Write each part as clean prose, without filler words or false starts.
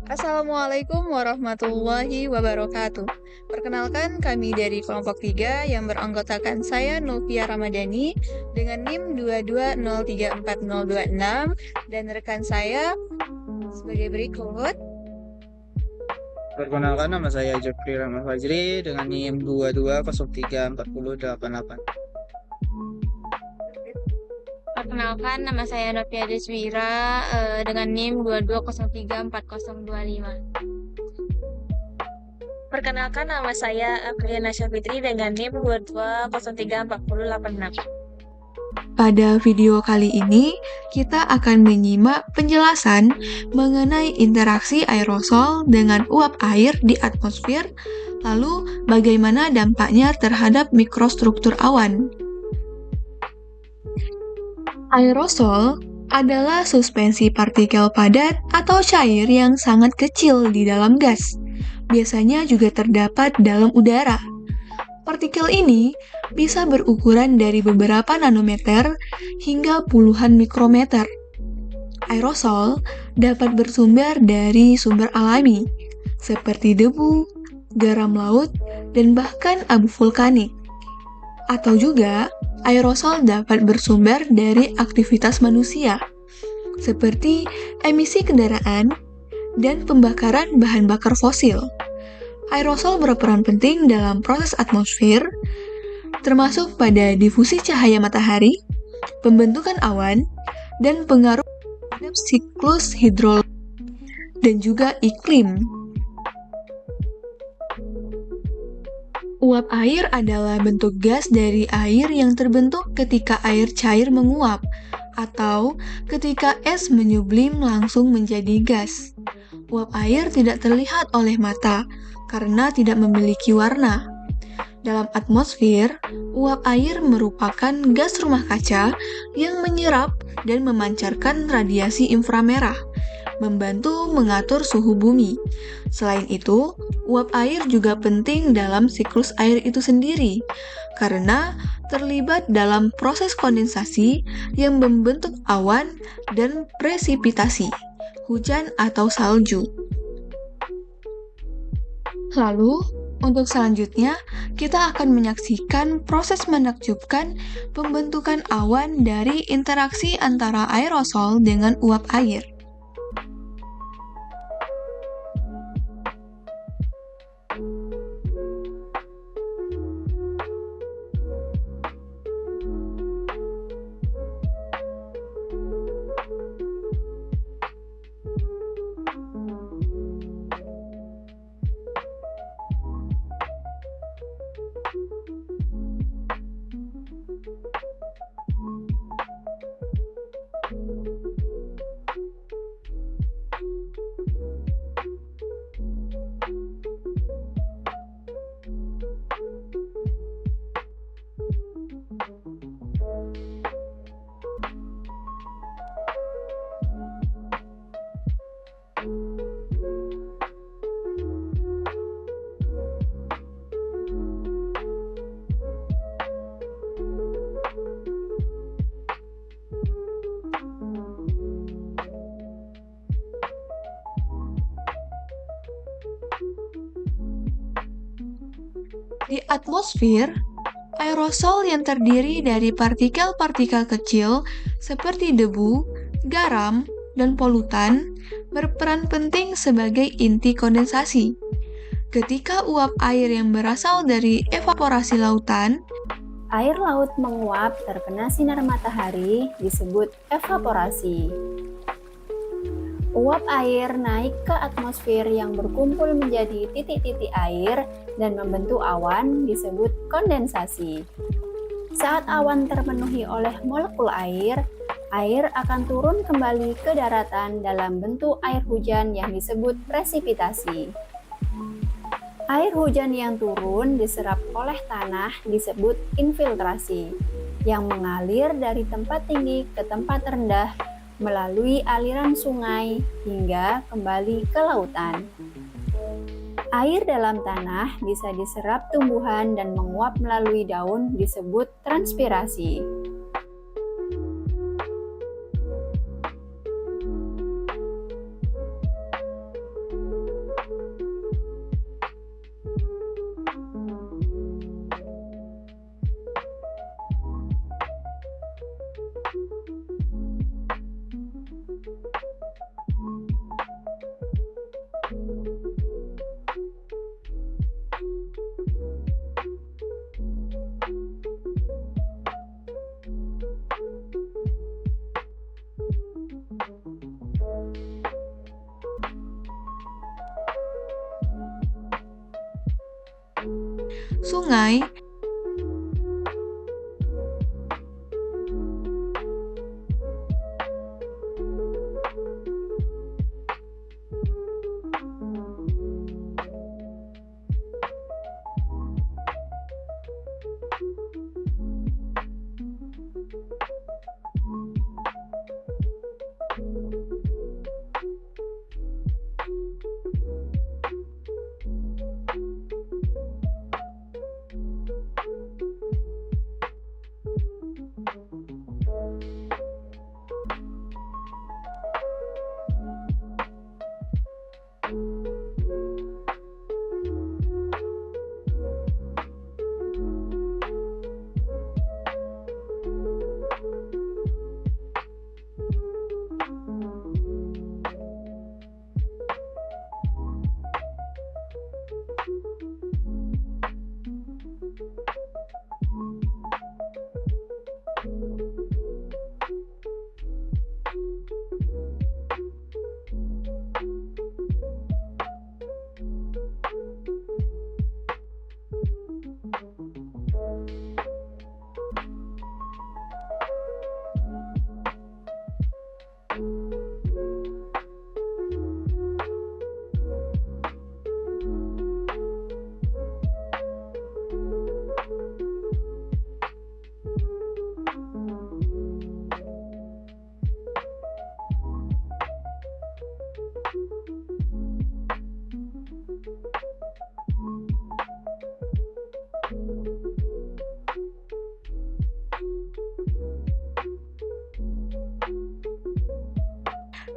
Assalamualaikum warahmatullahi wabarakatuh. Perkenalkan kami dari kelompok 3 yang beranggotakan saya Novia Ramadhani dengan NIM 220340026 dan rekan saya sebagai berikut. Perkenalkan, nama saya Jeffrey Rahman Fajri dengan NIM 22034088. Perkenalkan, nama saya Novia Deswira dengan NIM 22034025. Perkenalkan, nama saya Apriliana Syafitri dengan NIM 22034086. Pada video kali ini, kita akan menyimak penjelasan mengenai interaksi aerosol dengan uap air di atmosfer, lalu bagaimana dampaknya terhadap mikrostruktur awan. Aerosol adalah suspensi partikel padat atau cair yang sangat kecil di dalam gas. Biasanya juga terdapat dalam udara. Partikel ini bisa berukuran dari beberapa nanometer hingga puluhan mikrometer. Aerosol dapat bersumber dari sumber alami, seperti debu, garam laut, dan bahkan abu vulkanik. Atau juga, aerosol dapat bersumber dari aktivitas manusia, seperti emisi kendaraan dan pembakaran bahan bakar fosil. Aerosol berperan penting dalam proses atmosfer, termasuk pada difusi cahaya matahari, pembentukan awan, dan pengaruh terhadap siklus hidrologi dan juga iklim. Uap air adalah bentuk gas dari air yang terbentuk ketika air cair menguap, atau ketika es menyublim langsung menjadi gas. Uap air tidak terlihat oleh mata karena tidak memiliki warna. Dalam atmosfer, uap air merupakan gas rumah kaca yang menyerap dan memancarkan radiasi inframerah, membantu mengatur suhu bumi. Selain itu, uap air juga penting dalam siklus air itu sendiri, karena terlibat dalam proses kondensasi yang membentuk awan dan presipitasi, hujan atau salju. Lalu, untuk selanjutnya, kita akan menyaksikan proses menakjubkan pembentukan awan dari interaksi antara aerosol dengan uap air. Di atmosfer, aerosol yang terdiri dari partikel-partikel kecil seperti debu, garam, dan polutan berperan penting sebagai inti kondensasi. Ketika uap air yang berasal dari evaporasi lautan, air laut menguap terkena sinar matahari disebut evaporasi. Uap air naik ke atmosfer yang berkumpul menjadi titik-titik air dan membentuk awan disebut kondensasi. Saat awan terpenuhi oleh molekul air akan turun kembali ke daratan dalam bentuk air hujan yang disebut presipitasi. Air hujan yang turun diserap oleh tanah disebut infiltrasi, yang mengalir dari tempat tinggi ke tempat rendah melalui aliran sungai hingga kembali ke lautan. Air dalam tanah bisa diserap tumbuhan dan menguap melalui daun disebut transpirasi. sungai,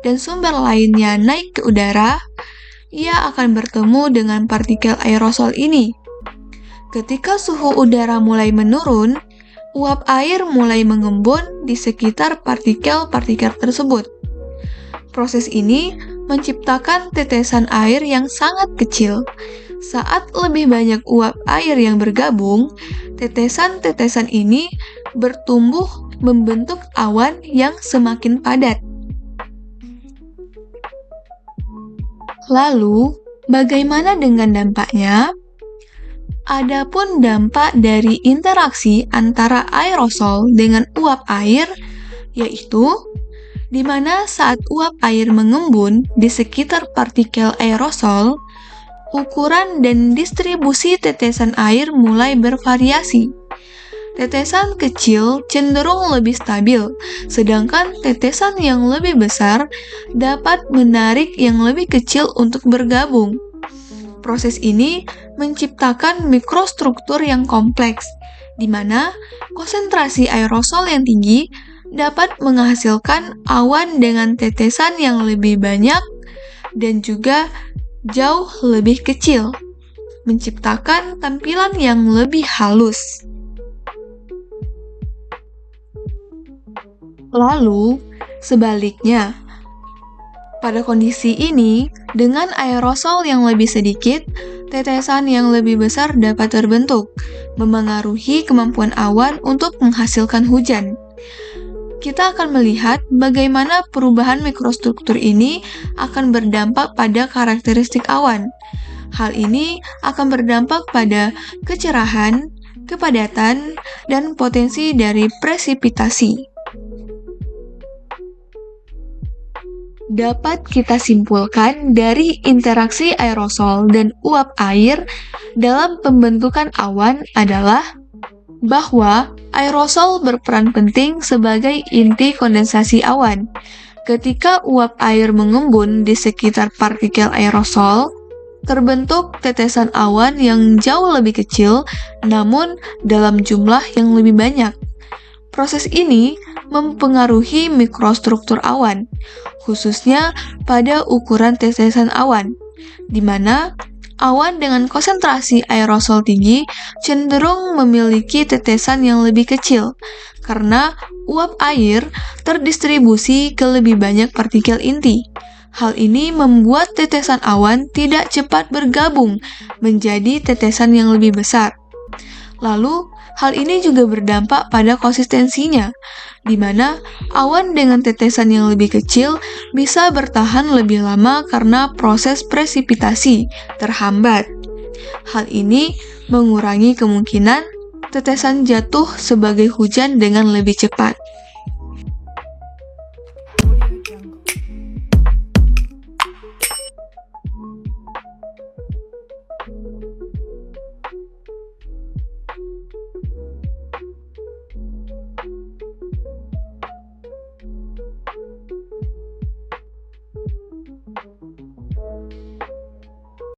dan sumber lainnya naik ke udara, ia akan bertemu dengan partikel aerosol ini. Ketika suhu udara mulai menurun, uap air mulai mengembun di sekitar partikel-partikel tersebut. Proses ini menciptakan tetesan air yang sangat kecil. Saat lebih banyak uap air yang bergabung, tetesan-tetesan ini bertumbuh membentuk awan yang semakin padat. Lalu, bagaimana dengan dampaknya? Adapun dampak dari interaksi antara aerosol dengan uap air, yaitu di mana saat uap air mengembun di sekitar partikel aerosol, ukuran dan distribusi tetesan air mulai bervariasi. Tetesan kecil cenderung lebih stabil, sedangkan tetesan yang lebih besar dapat menarik yang lebih kecil untuk bergabung. Proses ini menciptakan mikrostruktur yang kompleks, di mana konsentrasi aerosol yang tinggi dapat menghasilkan awan dengan tetesan yang lebih banyak dan juga jauh lebih kecil, menciptakan tampilan yang lebih halus. Lalu, sebaliknya, pada kondisi ini, dengan aerosol yang lebih sedikit, tetesan yang lebih besar dapat terbentuk, memengaruhi kemampuan awan untuk menghasilkan hujan. Kita akan melihat bagaimana perubahan mikrostruktur ini akan berdampak pada karakteristik awan. Hal ini akan berdampak pada kecerahan, kepadatan, dan potensi dari presipitasi. Dapat kita simpulkan dari interaksi aerosol dan uap air dalam pembentukan awan adalah bahwa aerosol berperan penting sebagai inti kondensasi awan. Ketika uap air mengembun di sekitar partikel aerosol, terbentuk tetesan awan yang jauh lebih kecil namun dalam jumlah yang lebih banyak. Proses ini mempengaruhi mikrostruktur awan, khususnya pada ukuran tetesan awan, di mana awan dengan konsentrasi aerosol tinggi cenderung memiliki tetesan yang lebih kecil, karena uap air terdistribusi ke lebih banyak partikel inti. Hal ini membuat tetesan awan tidak cepat bergabung menjadi tetesan yang lebih besar. Lalu, hal ini juga berdampak pada konsistensinya, di mana awan dengan tetesan yang lebih kecil bisa bertahan lebih lama karena proses presipitasi terhambat. Hal ini mengurangi kemungkinan tetesan jatuh sebagai hujan dengan lebih cepat.